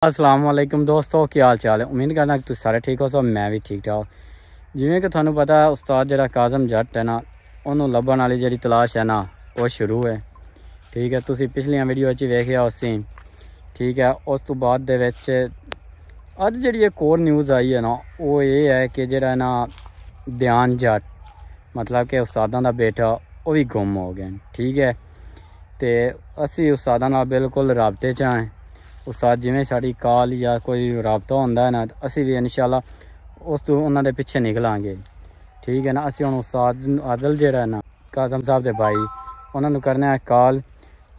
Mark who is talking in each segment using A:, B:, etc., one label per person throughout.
A: अस्सलाम वालेकुम दोस्तों, की हाल चाल है। उम्मीद करना कि तुम सारे ठीक हो। सो मैं भी ठीक ठाक। जिमें कि थानू पता है उस्ताद जरा काज़म जट है ना, उन्होंने लभन वाली जी तलाश है ना वो शुरू है। ठीक है, तुसी पिछलियां वीडियो वेखिया उसी। ठीक है, उस तो बाद दे विच अज जी एक और न्यूज़ आई है ना, वो ये है कि जरा ना ध्यान जट मतलब कि उस्तादा का बेटा वो भी गुम हो गए। ठीक है, तो असी उस्तादा नाल बिल्कुल राबते च हैं। उस्ताद जिमें साड़ी कॉल या कोई राबता होंदा है ना, असी भी इंशाल्लाह उस तो उन्होंने पिछे निकलांगे। ठीक है ना, असी हुण उस्ताद आदल जरा ना काज़म साहब के भाई उन्होंने करने है कॉल।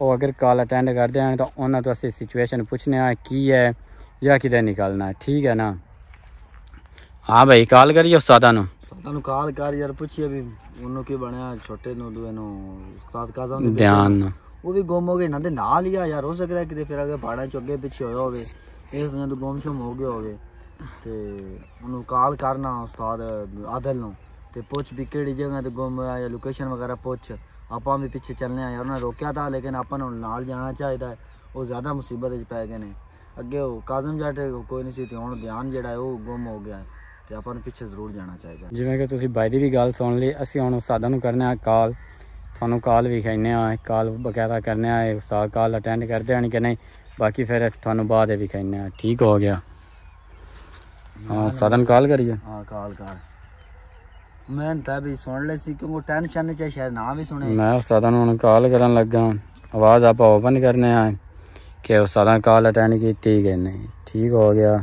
A: और अगर कॉल अटेंड करते हैं तो उन्होंने तो असी सिचुएशन पूछने है की है या कि निकलना है। ठीक है ना। हाँ भाई, कॉल करिए उस्तादा नू।
B: कॉल कर यार, पूछिए भी उन्होंने की बनया छोटे नु उस्ताद काज़म
A: ध्यान
B: वो भी गुम हो गए ना दे नाल ही यार। हो सकता है कि फिर अगर पहाड़ा चो अगे पिछे होया होवे, इस वजह तो गुम शुम हो गया होवे। ते उन्होंने कॉल करना उस्ताद आदल नु ते पूछ भी केड़ी जगह ते गुम होया या लोकेशन वगैरह पूछ। आपां भी पिछे चलने यार, उन्होंने रोकया था लेकिन अपन नाल जाना चाहिए। वो ज़्यादा मुसीबत पै गए ने। अगे वो काज़म जट कोई नहीं सी, हुण ध्यान जिहड़ा है वो गुम हो गया है ते अपन पिछे जरूर जाना चाहिए।
A: जिवें कि तुसीं बाई दी भी गल सुन ली, असीं हुण उस्तादा नूं करने आ कॉल। थानू कॉल विखाने कॉल वगैरह करने आए, उस्ताद कॉल अटेंड करते हैं कि नहीं, बाकी फिर थानू बाद विखाने। ठीक हो गया। हाँ उस्ताद कॉल करिए।
B: हाँ कॉल कर, मैं भी सुन ले सी क्योंकि टेंशन चाहे शायद ना भी सुने।
A: मैं उस्ताद नूं कॉल करन लगा, आवाज़ आप ओपन करने आए कि उस्ताद कॉल अटेंड की कि नहीं। ठीक हो गया।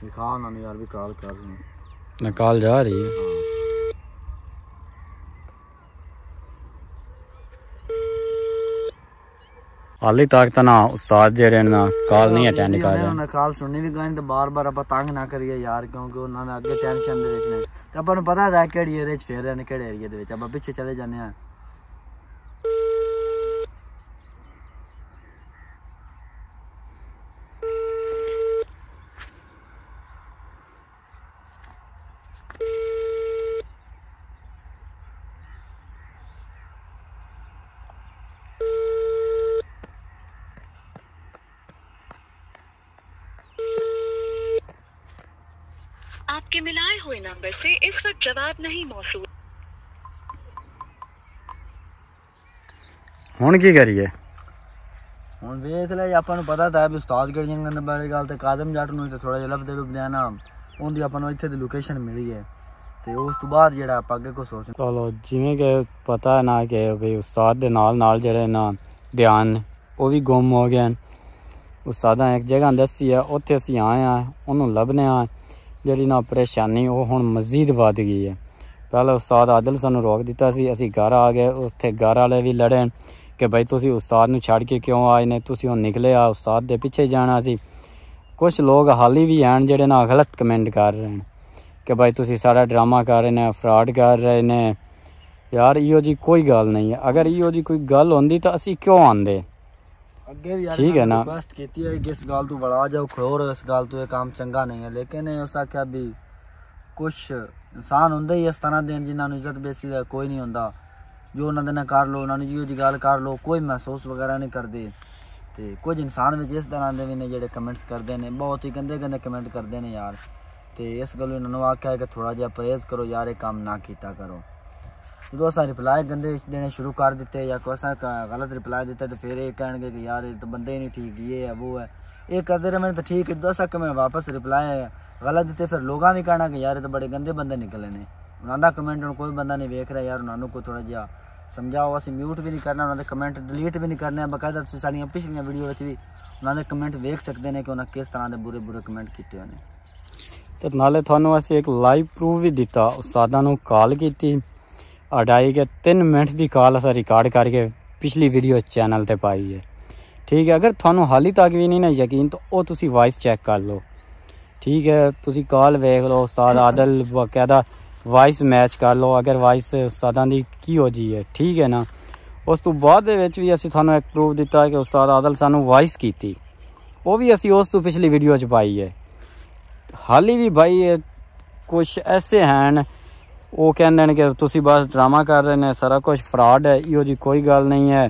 B: दिखा उन्होंने यार भी कॉल कर रही,
A: कॉल जा रही है। हाली तक तो ना उस्ताद जेरे ना कॉल नहीं अटेंड कर रहे।
B: कॉल सुननी भी गई तो बार बार आप तंग ना करिए यार, क्योंकि उन्होंने अगे टेंशन दे विच ने ते अपन पता है केड़ी एरिया च फिर रहे ने, केड़े एरिया दे विच आप पिछे चले जाने हैं।
C: आपके मिलाए हुए नंबर से इस वक्त जवाब नहीं मौजूद।
A: हुण की करिए?
B: हुण वेख ले, अपन पता था भी उस्ताद केड़ी जगह बारे गल ते काज़म जट नूं ते थोड़ा जिहा लभदे लुभदे ना उनदी अपन नूं इत्थे दी लोकेशन मिली है ते उस तो बाद जेड़ा आप अगे को सोच।
A: चलो जिवें कि पता है ना कि भाई उस्ताद दे नाल जेड़े ना ध्यान वो भी गुम हो गए। उस्तादा एक जगह दसी है, उत्थे असीं आए हैं, उन्होंने लभने आ जी ना परेशानी वो हुण मजीद वध गई है। पहले उस्ताद आदल सानू रोक दिता सी, असीं घर आ गए। उत्थे घर वाले भी लड़े कि भाई तुसीं उस्ताद नूं छड़ के क्यों आए ने, तुसीं हुण निकले आ उस्ताद दे पिछे जाना सी। कुछ लोग हाली भी हैं जेड़े ना गलत कमेंट कर रहे हैं कि भाई तुसीं सारा ड्रामा कर रहे हैं, फ्रॉड कर रहे हैं। यार इहो जी कोई गल नहीं है। अगर इहो जी कोई गल होंदी तो असीं क्यों आंदे?
B: अगे भी यार
A: ठीक है ना,
B: रिक्वेस्ट की है कि इस गल तू बड़ा जाओ खड़ोर, इस गल तू ये काम चंगा नहीं है। लेकिन उस आख्या भी कुछ इंसान होंगे ही इस तरह के जिन्होंने इज्जत बेसी का कोई नहीं होंदा। जो उन्होंने ना कर लो, उन्होंने जियो जी गल कर लो, कोई महसूस वगैरह नहीं करते। तो कुछ इंसान भी इस तरह के भी ने जोड़े कमेंट्स करते हैं, बहुत ही गंदे गंदे कमेंट करते हैं यार। तो इस गल उन्होंने आख्या है कि थोड़ा जहा परहेज करो यार, ये काम ना किया करो। जो असा रिप्लाई गंदे देने शुरू कर दिते या कोई गलत रिप्लाई दिता तो फिर ये कहेंगे कि यार ये तो बंदे ही नहीं ठीक, ये है वो है, ये करते रहे। मैंने तो ठीक है, जो असा मैं वापस रिप्लाई गलत दिते फिर लोग भी कहना कि यार ये तो बड़े गंदे बंदे निकले ने। उन्होंने कमेंट हूँ कोई बंदा नहीं वेख रहा यार, उन्होंने को थोड़ा जहा समझाओ। असं म्यूट भी नहीं करना, उन्होंने कमेंट डिलीट भी नहीं करने। बकायदा सारिया पिछलियां वीडियो भी उन्होंने कमेंट वेख सकते हैं कि उन्हें किस तरह के बुरे बुरे कमेंट किए उन्हें।
A: तो नाले थानू असीं एक लाइव प्रूफ भी दिता। उस्तादा नूं कॉल की अढ़ाई के 3 मिनट की कॉल अस रिकॉर्ड करके पिछली वीडियो चैनल पर पाई है। ठीक है, अगर थानू हाली तक भी नहीं ना यकीन तो वो तुसी वॉइस चेक कर लो। ठीक है, तुसी कॉल वेख लो, उस्ताद आदल बाकायदा वॉइस मैच कर लो अगर वॉइस उस्तादा दी की हो जी है। ठीक है ना, उस तो बाद भी असीं थानू एक प्रूफ दिता है कि उस्ताद आदल सानू वॉइस की, वो भी असीं उस तो पिछली वीडियो च पाई है। हाली भी भाई कुछ ऐसे हैं वो कहते हैं कि तुसी बस ड्रामा कर रहे हैं, सारा कुछ फ्रॉड है। इहो जी कोई गल नहीं है।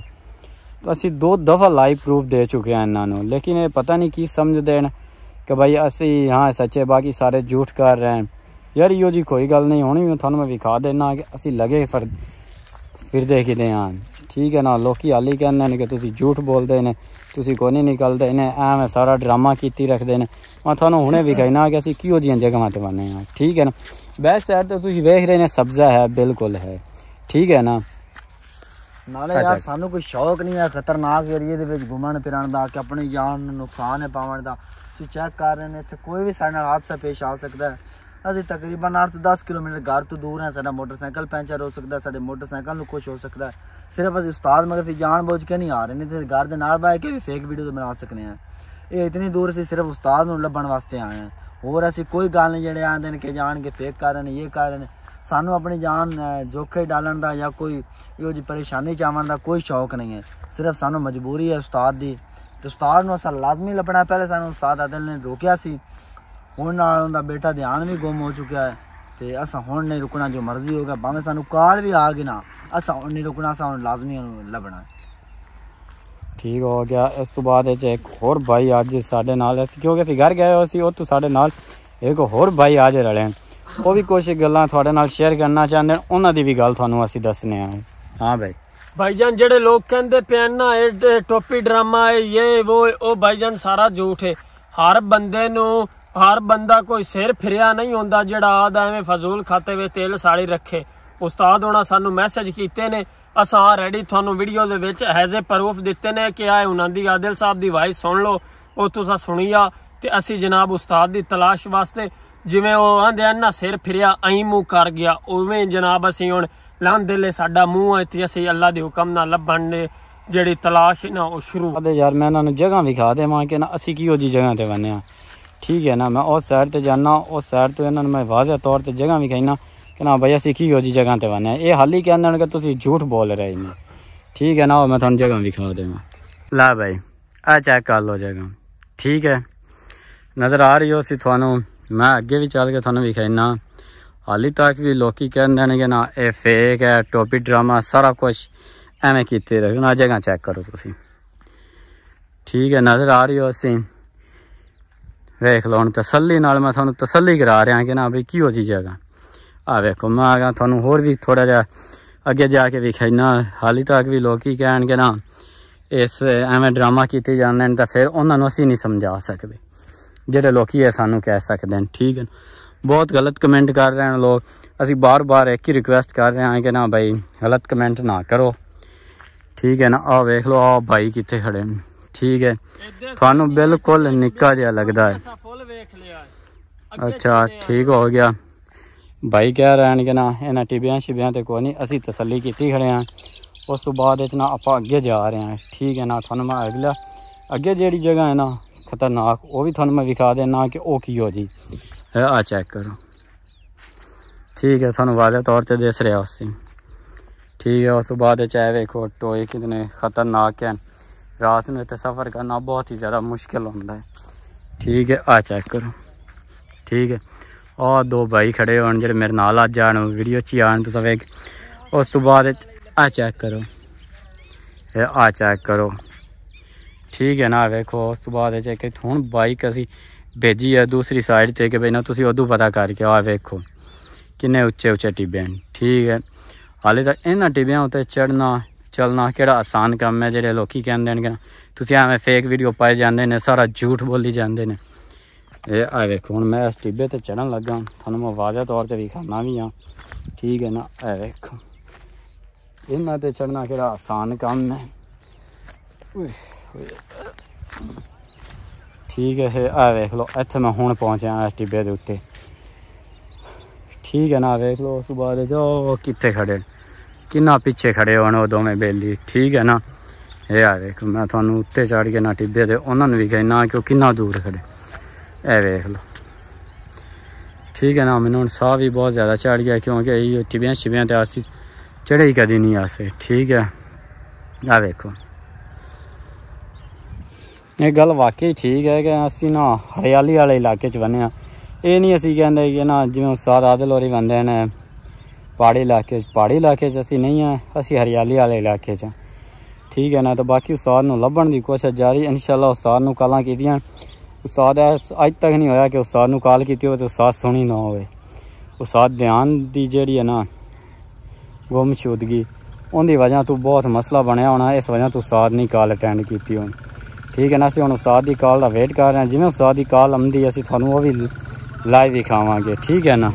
A: ਅਸੀਂ 2 ਦਫਾ ਲਾਈਵ ਪ੍ਰੂਫ ਦੇ ਚੁੱਕੇ ਹਾਂ ਇਹਨਾਂ ਨੂੰ, ਲੇਕਿਨ ਇਹ ਪਤਾ ਨਹੀਂ ਕੀ ਸਮਝਦੇ ਨੇ ਕਿ ਭਾਈ ਅਸੀਂ ਹਾਂ ਸੱਚੇ ਬਾਕੀ ਸਾਰੇ ਝੂਠ ਕਰ ਰਹੇ ਹਨ। ਯਾਰ ਇਹੋ ਜੀ ਕੋਈ ਗੱਲ ਨਹੀਂ ਹੋਣੀ, ਤੁਹਾਨੂੰ ਮੈਂ ਵਿਖਾ ਦੇਣਾ ਕਿ ਅਸੀਂ ਲਗੇ ਫਿਰਦੇ ਕਿਤੇ ਹਾਂ। ਠੀਕ ਹੈ ਨਾ, ਲੋਕੀ ਹਾਲੀ ਕਹਿੰਦੇ ਨੇ ਕਿ ਤੁਸੀਂ ਝੂਠ ਬੋਲਦੇ ਨੇ, ਤੁਸੀਂ ਕੋਈ ਨਹੀਂ ਨਿਕਲਦੇ ਨੇ, ਐਵੇਂ ਸਾਰਾ ਡਰਾਮਾ ਕੀਤੀ ਰੱਖਦੇ ਨੇ। ਮੈਂ ਤੁਹਾਨੂੰ ਹੁਣੇ ਵਿਖਾਈਨਾ ਕਿ ਅਸੀਂ ਕਿਹੋ ਜਿਹੀਆਂ ਜਗ੍ਹਾਵਾਂ 'ਤੇ ਬੰਨੇ ਹਾਂ। ਠੀਕ ਹੈ ਨਾ, ਬੈਕ ਸਾਈਡ ਤੇ ਤੁਸੀਂ ਵੇਖ ਰਹੇ ਨੇ ਸਬਜ਼ਾ ਹੈ, ਬਿਲਕੁਲ ਹੈ। ਠੀਕ ਹੈ ਨਾ,
B: ਨਾਲੇ ਯਾਰ ਸਾਨੂੰ ਕੋਈ ਸ਼ੌਕ ਨਹੀਂ ਹੈ ਖਤਰਨਾਕ ਏਰੀਏ ਦੇ ਵਿੱਚ ਘੁੰਮਣ ਫਿਰਨ ਦਾ ਕਿ ਆਪਣੀ ਜਾਨ ਨੂੰ ਨੁਕਸਾਨ ਹੈ ਪਾਉਣ ਦਾ। ਤੁਸੀਂ ਚੈੱਕ ਕਰ ਰਹੇ ਨੇ ਇੱਥੇ ਕੋਈ ਵੀ ਸਾਡੇ ਨਾਲ ਹਾਦਸਾ ਪੇਸ਼ ਆ ਸਕਦਾ ਹੈ। ਅਸੀਂ ਤਕਰੀਬਨ 8 ਤੋਂ 10 ਕਿਲੋਮੀਟਰ ਘਰ ਤੋਂ ਦੂਰ ਹੈ। ਸਾਡਾ ਮੋਟਰਸਾਈਕਲ ਪੈਂਚਰ ਹੋ ਸਕਦਾ, ਸਾਡੇ ਮੋਟਰਸਾਈਕਲ ਨੂੰ ਕੁਛ ਹੋ ਸਕਦਾ। ਸਿਰਫ ਅਸੀਂ ਉਸਤਾਦ ਮਗਰ ਅਸੀਂ ਜਾਣ ਬੁੱਝ ਕੇ ਨਹੀਂ ਆ ਰਹੇ, ਨਹੀਂ ਤੇ ਘਰ ਦੇ ਨਾਲ ਬਹਿ ਕੇ ਵੀ ਫੇਕ ਵੀਡੀਓ ਬਣਾ ਸਕਨੇ ਹਾਂ। ਇਹ ਇਤਨੀ ਦੂਰ ਅਸੀਂ ਸਿਰਫ ਉਸਤਾਦ ਨੂੰ ਲੱਭਣ ਵਾਸਤੇ ਆਏ ਹਾਂ, ਹੋਰ ਅਸੀਂ ਕੋਈ ਗੱਲ ਨਹੀਂ ਜਿਹੜੇ ਆਂਦੇ ਨੇ ਕਿ ਜਾਣ ਕੇ ਫੇਕ ਕਰ ਰਹੇ ਨੇ, ਇਹ ਕਰ ਰਹੇ ਨੇ। ਸਾਨੂੰ ਆਪਣੀ ਜਾਨ जोखे डालन का या कोई यो जी परेशानी चावन का कोई शौक नहीं है, सिर्फ सानू मजबूरी है उस्ताद दी। तो उस्ताद नूं असां लाजमी लभना। पहले सानू उस्ताद आदिल ने रोकिया सी, हुण नाल उहदा बेटा ध्यान भी गुम हो चुका है, तो असां हुण नहीं रुकना, जो मर्जी होगा भावें सानू काल भी आ गई ना, असां हुण नहीं रुकना, असां हुण लाजमी लभना।
A: ठीक हो गया। इस तो बाद एक होर भाई अज साडे नाल, क्योंकि असीं घर गए हो सी, उत्थों साडे नाल एक होर भाई अज रले, वो भी कुछ गल्लां तुहाडे नाल शेयर करना चाहते हैं, उन्हां दी भी गल तुहानूं असीं दसने आए। हाँ भाईजान,
D: जेडे लोग कहंदे पे ना ये टोपी ड्रामा है, ये वो भाईजान सारा झूठ है। हर बंदे नूं हर बंदा कोई सिर फिरिया नहीं होंदा जेड़ा आदा एवें फजूल खाते वे तेल साड़ी रखे। उस्ताद होना सानू मैसेज कीते ने, असां रेडी तुहानूं video they which has a proof दिते ने कि आए उन्हां दी आदिल साहब दी वाइस सुन लो, वो तुसां सुनिया। ते असी जनाब उस्ताद दी तलाश वास्ते जिवें वो आंदे ना सिर फिरिया अई मुँह कर गया, उवें जनाब असी हुण लांदे ले साडा मुँह है ते असी अल्लाह दे हुक्म नाल लभण ने जेड़ी तलाश है ना वो शुरू।
A: यार मैं इन्हां नूं जगह विखा देवां कि ना असी किहो जी जगह ते बने आ। ठीक है ना, मैं उस साइड ते जाना, उस साइड तो इन्हां नूं मैं वाज़ह तौर ते जगह विखाईना कि ना भाई असी किहो जी जगह ते बने। ये हाली कहंदे ने कि तुसीं झूठ बोल रहे ने। ठीक है ना, मैं तुहानूं जगह विखा देवां। ला भाई आ चेक कर लो जगह। ठीक है, नज़र आ रही हो सी तुहानूं, मैं अगे भी चल के तुहानूं विखाईना। हाली तक भी लोग कहते हैं कि ना ये फेक है, टोपी ड्रामा सारा कुछ एवें कीते रखना। जगह चेक करो तुसीं। ठीक है, नज़र आ रही हो असी वेख लो। हुण तसल्ली नाल मैं तुहानूं तसल्ली करा रहा कि ना भाई किहो जी जगह आ वेखो। मैं आगा तुहानूं होर भी थोड़ा जिहा अगे जाके विखाईना। हाली तक भी लोग कहण कि ना इस एवें ड्रामा कीते जांदे ने, तां फिर उन्हां नूं असीं नहीं समझा सकदे जेडे लोग ये सानू कह सकते हैं। ठीक है, बहुत गलत कमेंट कर रहे हैं लोग। असी बार बार एक ही रिक्वेस्ट कर रहे हैं कि ना भाई गलत कमेंट ना करो। ठीक है ना, आओ वेख लो, आओ भाई कितने खड़े हैं। ठीक है, थानू बिल्कुल निक्का जिहा लगता है। अच्छा ठीक हो गया। भाई कह रहे हैं कि ना इन्हां टिबियां शिबियां ते कोई नहीं, असी तसल्ली की खड़े हैं। उस तो बाद ना आप अगे जा रहे हैं। ठीक है ना, थानू मैं अगला अगे जी जगह है ना खतरनाक, वो भी थानू मैं विखा देना कि वो की हो जी है। आ चेक करो। ठीक है, थानू वाज़ह तौर पर दस रहा उसी। ठीक है, उस बाद चाहे वेखो टोए कितने खतरनाक हैं। रात में इतने सफ़र करना बहुत ही ज़्यादा मुश्किल होता है। ठीक है, आ चेक करो। ठीक है, और दो भाई खड़े हो जो मेरे नाल अज आन वीडियो च आन तो वेख। उस तो बाद आ चेक करो, आ चेक करो। ठीक है ना, वेखो उस तो बाद हुण बाइक असी भेजी है दूसरी साइड से कि भाई ना तुसीं उदों पता करके आ वेखो किन्ने उच्चे उच्चे टिब्बे हैं। ठीक है, हाले तक इन्हां टिब्बियां उत्ते चढ़ना चलना किहड़ा आसान काम है। जेडे लोग कहंदे ने कि तुसीं एवें फेक वीडियो पाए जांदे ने, सारा झूठ बोली जांदे ने। ये आ वेखो हुण मैं इस टिब्बे ते चढ़न लगा, थानूं मैं वाज़ह तौर पर विखाना भी हाँ। ठीक है ना, आ वेखो इन्हां ते चढ़ना किहड़ा आसान काम है। ठीक है, आ वेख लो इत्थे मैं हुण पहुँचा इस टिब्बे दे उत्ते। ठीक है ना, वेख लो उस बाद जो कित्थे खड़े किन्ना पिछे खड़े हो वो दोवें बेली। ठीक है ना, ये आ वेख मैं तुहानूं उत्ते चढ़ के ना टिब्बे दे उन्हां नूं भी कहना कि किन्ना दूर खड़े, ए वेख लो। ठीक है ना, मैनूं हुण साह भी बहुत ज़्यादा चढ़ गया क्योंकि ये टिब्बियां शिब्बियां ते असीं चढ़े ही कदी नहीं आसे। ठीक है, आ वेखो ये गल वाकई ठीक है कि असी ना हरियाली वाले इलाके च बने हाँ। ये नहीं असी कहते कि ना जिवें उस्ताद आदिल होरी बंदे ने पहाड़ी इलाके असी नहीं हैं, असी हरियाली वाले इलाके च। ठीक है ना। तो बाकी उस्ताद नूं लभण दी कोशिश जारी, इंशाअल्लाह उस्ताद नूं कालां कीतियां। उस्ताद अज तक नहीं होया कि उस्ताद नूं कॉल कीती हो तो उस्ताद सुनी ना होवे। उस्ताद ध्यान दी जेहड़ी है ना गुमशुदगी उनकी वजह तो बहुत मसला बनया होना, इस वजह तो उस्ताद नहीं कॉल अटेंड की होनी। ठीक है ना। असीं हुण उस्ताद की कॉल का वेट कर रहे हैं, जिवें उस्ताद की कॉल आउंदी असीं तुहानूं वो भी लाइव दिखावांगे। ठीक है ना।